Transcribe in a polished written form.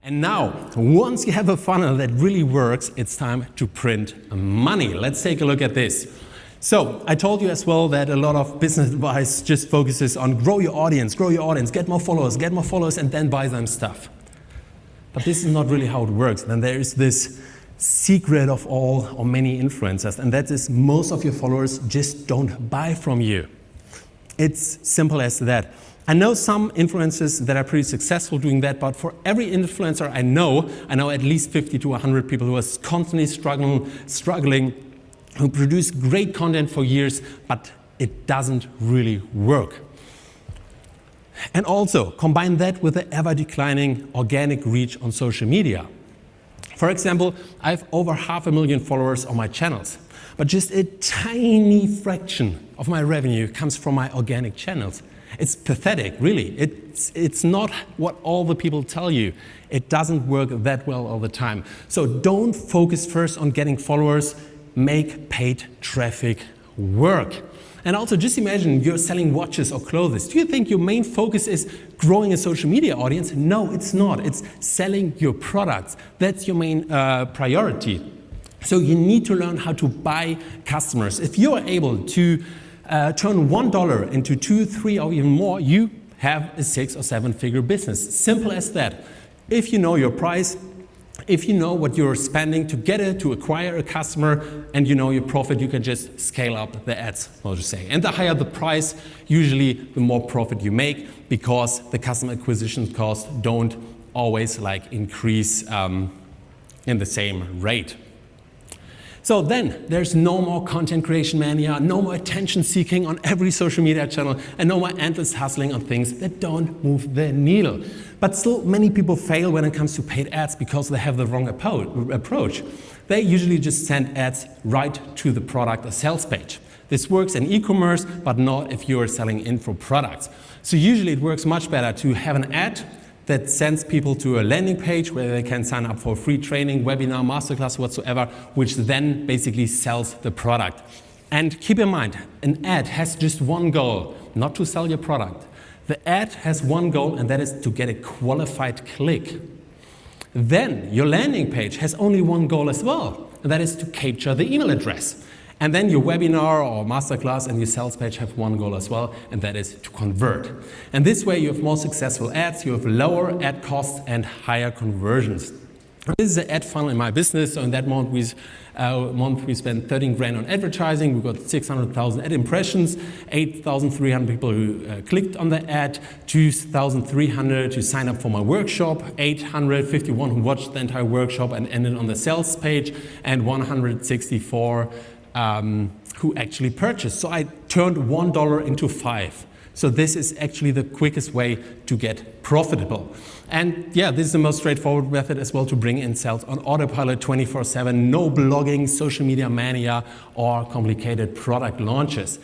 And now, once you have a funnel that really works, it's time to print money. Let's take a look at this. So, I told you as well that a lot of business advice just focuses on grow your audience, get more followers, and then buy them stuff. But this is not really how it works. Then there is this secret of all or many influencers, and that is most of your followers just don't buy from you. It's simple as that. I know some influencers that are pretty successful doing that, but for every influencer I know at least 50 to 100 people who are constantly struggling, who produce great content for years, but it doesn't really work. And also, combine that with the ever-declining organic reach on social media. For example, I have over 500,000 followers on my channels, but just a tiny fraction of my revenue comes from my organic channels. It's pathetic, really. It's not what all the people tell you. It doesn't work that well all the time. So don't focus first on getting followers, make paid traffic work. And also just imagine you're selling watches or clothes. Do you think your main focus is growing a social media audience? No, it's not. It's selling your products. That's your main priority. So you need to learn how to buy customers. If you're able to turn $1 into 2, 3, or even more, you have a 6 or 7 figure business. Simple as that. If you know your price, if you know what you're spending to acquire a customer, and you know your profit, you can just scale up the ads, so to say. And the higher the price, usually the more profit you make, because the customer acquisition costs don't always increase in the same rate. So then, there's no more content creation mania, no more attention seeking on every social media channel, and no more endless hustling on things that don't move the needle. But still, many people fail when it comes to paid ads because they have the wrong approach. They usually just send ads right to the product or sales page. This works in e-commerce, but not if you're selling info products. So usually it works much better to have an ad that sends people to a landing page where they can sign up for free training, webinar, masterclass, whatsoever, which then basically sells the product. And keep in mind, an ad has just one goal, not to sell your product. The ad has one goal, and that is to get a qualified click. Then your landing page has only one goal as well, and that is to capture the email address. And then your webinar or masterclass and your sales page have one goal as well, and that is to convert. And this way you have more successful ads, you have lower ad costs and higher conversions. This is an ad funnel in my business. So in that month we spent 13 grand on advertising. We got 600,000 ad impressions, 8,300 people who clicked on the ad, 2,300 who signed up for my workshop, 851 who watched the entire workshop and ended on the sales page, and 164 who actually purchased. So I turned $1 into 5. So this is actually the quickest way to get profitable. And yeah, this is the most straightforward method as well to bring in sales on autopilot 24/7, no blogging, social media mania, or complicated product launches.